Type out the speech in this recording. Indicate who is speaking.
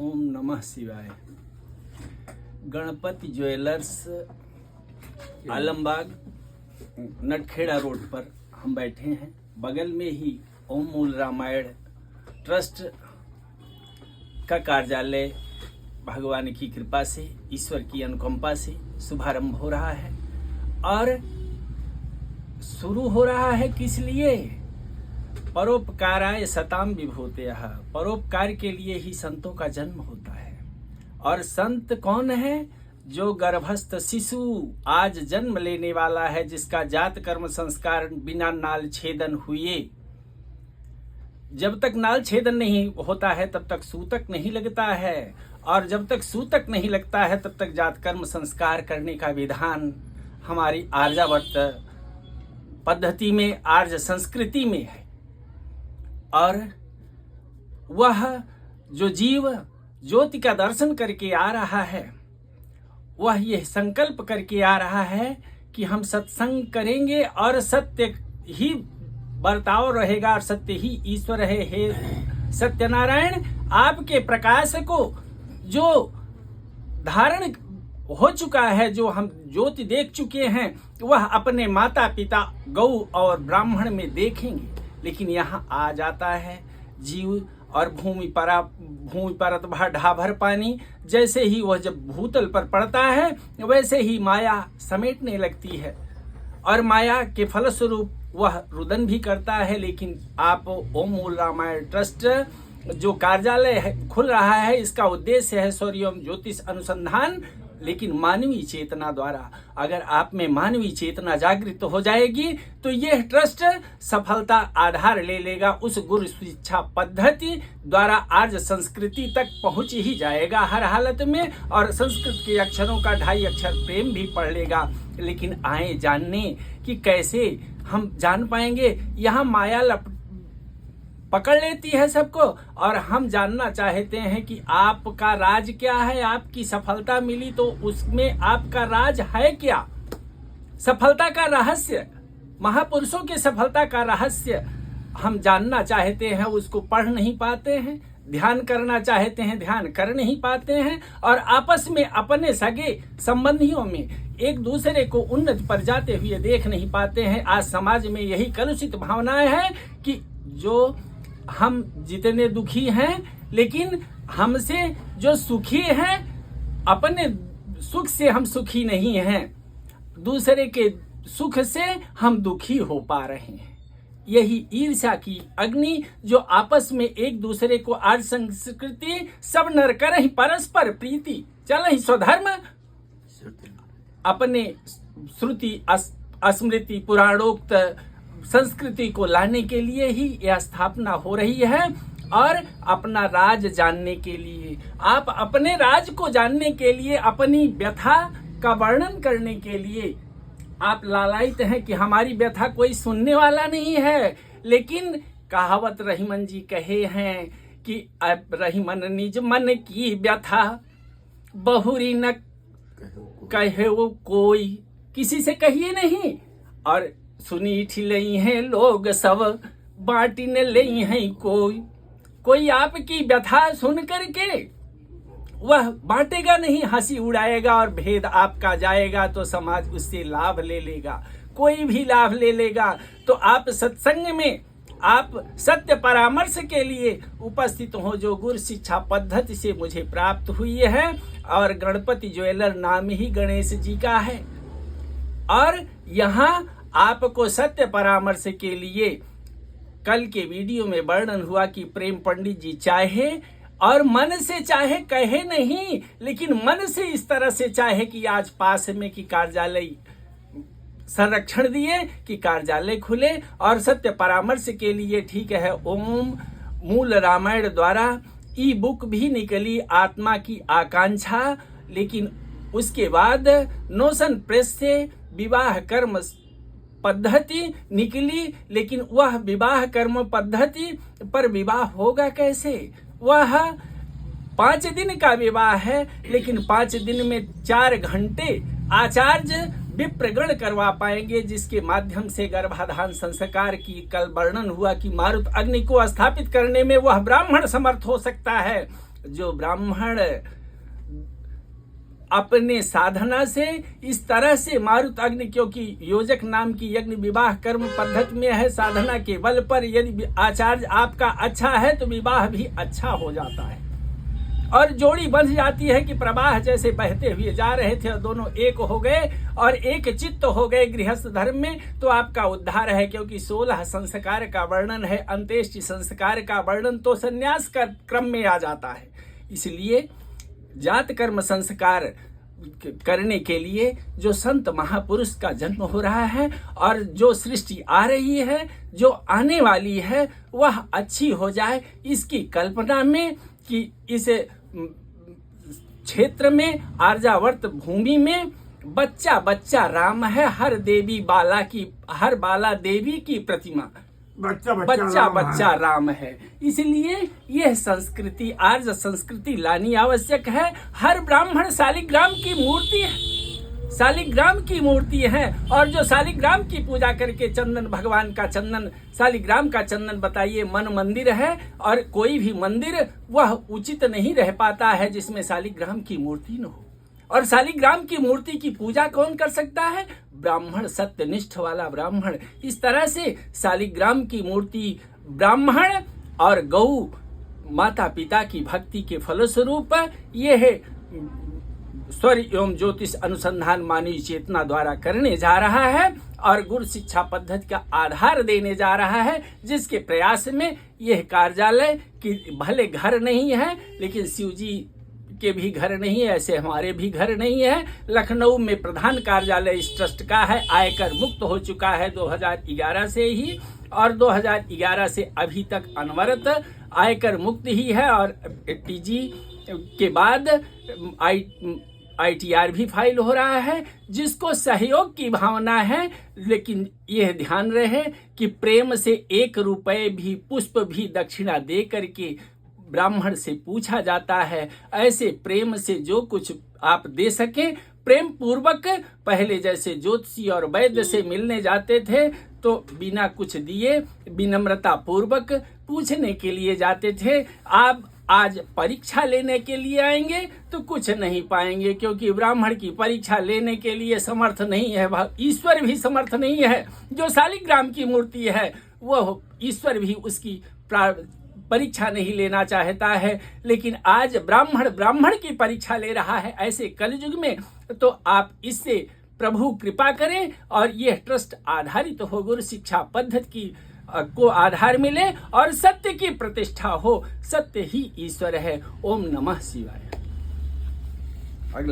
Speaker 1: ओम नमः शिवाय। Ganpati jewellers Alambagh Natkhera road पर हम बैठे हैं। बगल में ही ओम मूल रामायण ट्रस्ट का कार्यालय भगवान की कृपा से, ईश्वर की अनुकंपा से शुभारंभ हो रहा है। और शुरू हो रहा है किस लिए? परोपकाराय सताम विभूतयः। परोपकार के लिए ही संतों का जन्म होता है। और संत कौन है? जो गर्भस्थ शिशु आज जन्म लेने वाला है, जिसका जात कर्म संस्कार बिना नाल छेदन हुए, जब तक नाल छेदन नहीं होता है तब तक सूतक नहीं लगता है, और जब तक सूतक नहीं लगता है तब तक जात कर्म संस्कार करने का विधान हमारी आर्यावर्त पद्धति में, आर्य संस्कृति में है। और वह जो जीव ज्योति का दर्शन करके आ रहा है, वह यह संकल्प करके आ रहा है कि हम सत्संग करेंगे और सत्य ही बर्ताव रहेगा और सत्य ही ईश्वर है। हे सत्यनारायण, आपके प्रकाश को जो धारण हो चुका है, जो हम ज्योति देख चुके हैं, वह अपने माता पिता गौ और ब्राह्मण में देखेंगे। लेकिन यहाँ आ जाता है जीव और भूमि परत ढाभर पानी, जैसे ही वह जब भूतल पर पड़ता है वैसे ही माया समेटने लगती है और माया के फलस्वरूप वह रुदन भी करता है। लेकिन आप ओम मूल रामायण ट्रस्ट जो कार्यालय है खुल रहा है, इसका उद्देश्य है सौर्य एवं ज्योतिष अनुसंधान। लेकिन मानवीय चेतना द्वारा, अगर आप में मानवीय चेतना जागृत हो जाएगी तो यह ट्रस्ट सफलता आधार ले लेगा, उस गुरु शिक्षा पद्धति द्वारा आर्य संस्कृति तक पहुंच ही जाएगा हर हालत में, और संस्कृत के अक्षरों का 2.5 अक्षर प्रेम भी पढ़ लेगा। लेकिन आए जानने कि कैसे हम जान पाएंगे। यहाँ माया पकड़ लेती है सबको, और हम जानना चाहते हैं कि आपका राज क्या है। आपकी सफलता मिली तो उसमें आपका राज है क्या? सफलता का रहस्य, महापुरुषों के सफलता का रहस्य हम जानना चाहते हैं, उसको पढ़ नहीं पाते हैं। ध्यान करना चाहते हैं, ध्यान कर नहीं पाते हैं, और आपस में अपने सगे संबंधियों में एक दूसरे को उन्नति पर जाते हुए देख नहीं पाते हैं। आज समाज में यही कलुषित भावनाएं हैं कि जो हम जितने दुखी हैं, लेकिन हमसे जो सुखी हैं, अपने सुख से हम सुखी नहीं हैं, दूसरे के सुख से हम दुखी हो पा रहे हैं। यही ईर्ष्या की अग्नि जो आपस में एक दूसरे को आर्य संस्कृति सब नर करहि परस्पर प्रीति चलहि स्वधर्म, अपने श्रुति स्मृति पुराणोक्त संस्कृति को लाने के लिए ही यह स्थापना हो रही है। और अपना राज जानने के लिए, आप अपने राज को जानने के लिए, अपनी व्यथा का वर्णन करने के लिए आप लालायित हैं कि हमारी व्यथा कोई सुनने वाला नहीं है। लेकिन कहावत रहीमन जी कहे हैं कि अब रहीमन निज मन की व्यथा बहुरी न कहे वो कोई, किसी से कहिए नहीं। और सुनी ठिलई हैं लोग सब बाटी न लई हैं कोई आपकी व्यथा सुन करके वह बांटेगा नहीं, हंसी उड़ाएगा और भेद आपका जाएगा तो समाज उससे लाभ ले लेगा, कोई भी लाभ ले लेगा। तो आप सत्संग में, आप सत्य परामर्श के लिए उपस्थित हो, जो गुरु शिक्षा पद्धति से मुझे प्राप्त हुई है। और गणपति ज्वेलर नाम ही गणेश जी का है। और यहाँ आपको सत्य परामर्श के लिए कल के वीडियो में वर्णन हुआ कि प्रेम पंडित जी चाहे और मन से चाहे, कहे नहीं, लेकिन मन से इस तरह से चाहे कि आज पास में कि कार्यालय संरक्षण दिए कि कार्यालय खुले और सत्य परामर्श के लिए, ठीक है, ओम मूल रामायण द्वारा ई बुक भी निकली, आत्मा की आकांक्षा। लेकिन उसके बाद नोशन प्रेस से विवाह कर्म पद्धति निकली। लेकिन वह विवाह कर्म पद्धति पर विवाह होगा कैसे? वह 5 दिन का विवाह है, लेकिन 5 दिन में 4 घंटे आचार्य विप्रगण करवा पाएंगे, जिसके माध्यम से गर्भाधान संस्कार की कल वर्णन हुआ कि मारुत अग्नि को स्थापित करने में वह ब्राह्मण समर्थ हो सकता है। जो ब्राह्मण अपने साधना से इस तरह से मारुत अग्नि, क्योंकि योजक नाम की यज्ञ विवाह कर्म पद्धति में है, साधना के बल पर यदि आचार्य आपका अच्छा है तो विवाह भी अच्छा हो जाता है और जोड़ी बंध जाती है कि प्रवाह जैसे बहते हुए जा रहे थे और दोनों एक हो गए और एक चित्त हो गए गृहस्थ धर्म में, तो आपका उद्धार है। क्योंकि 16 संस्कार का वर्णन है, अंत्येष्टि संस्कार का वर्णन तो संन्यास का क्रम में आ जाता है। इसलिए जात कर्म संस्कार करने के लिए जो संत महापुरुष का जन्म हो रहा है और जो सृष्टि आ रही है, जो आने वाली है, वह अच्छी हो जाए, इसकी कल्पना में कि इस क्षेत्र में आर्यावर्त भूमि में बच्चा बच्चा राम है, हर बाला देवी की प्रतिमा बच्चा राम है। इसलिए यह संस्कृति, आर्य संस्कृति लानी आवश्यक है। हर ब्राह्मण शालिग्राम की मूर्ति है, शालिग्राम की मूर्ति है, और जो शालिग्राम की पूजा करके चंदन, भगवान का चंदन, शालिग्राम का चंदन बताइए मन मंदिर है, और कोई भी मंदिर वह उचित नहीं रह पाता है जिसमें शालिग्राम की मूर्ति न हो। और शालिग्राम की मूर्ति की पूजा कौन कर सकता है? ब्राह्मण, सत्यनिष्ठ वाला ब्राह्मण। इस तरह से शालिग्राम की मूर्ति ब्राह्मण और गौ माता पिता की भक्ति के फलस्वरूप यह स्वर एवं ज्योतिष अनुसंधान मानवीय चेतना द्वारा करने जा रहा है और गुरु शिक्षा पद्धति का आधार देने जा रहा है, जिसके प्रयास में यह कार्यालय की भले घर नहीं है लेकिन शिवजी के भी घर नहीं है, ऐसे हमारे भी घर नहीं है। लखनऊ में प्रधान कार्यालय इस ट्रस्ट का है, आयकर मुक्त हो चुका है 2011 से ही, और 2011 से अभी तक अनवरत आयकर मुक्त ही है। और टीजी के बाद ITR भी फाइल हो रहा है, जिसको सहयोग की भावना है। लेकिन यह ध्यान रहे कि प्रेम से 1 रुपये भी, पुष्प भी दक्षिणा दे करके ब्राह्मण से पूछा जाता है। ऐसे प्रेम से जो कुछ आप दे सके, प्रेम पूर्वक, पहले जैसे ज्योतिषी और वैद्य से मिलने जाते थे तो बिना कुछ दिए विनम्रता पूर्वक पूछने के लिए जाते थे। आप आज परीक्षा लेने के लिए आएंगे तो कुछ नहीं पाएंगे, क्योंकि ब्राह्मण की परीक्षा लेने के लिए समर्थ नहीं है, ईश्वर भी समर्थ नहीं है। जो शालिग्राम की मूर्ति है वह ईश्वर भी उसकी परीक्षा नहीं लेना चाहता है, लेकिन आज ब्राह्मण की परीक्षा ले रहा है। ऐसे कलयुग में तो आप इससे प्रभु कृपा करें और यह ट्रस्ट आधारित हो, गुरु शिक्षा पद्धति की को आधार मिले और सत्य की प्रतिष्ठा हो। सत्य ही ईश्वर है। ओम नमः शिवाय। अगला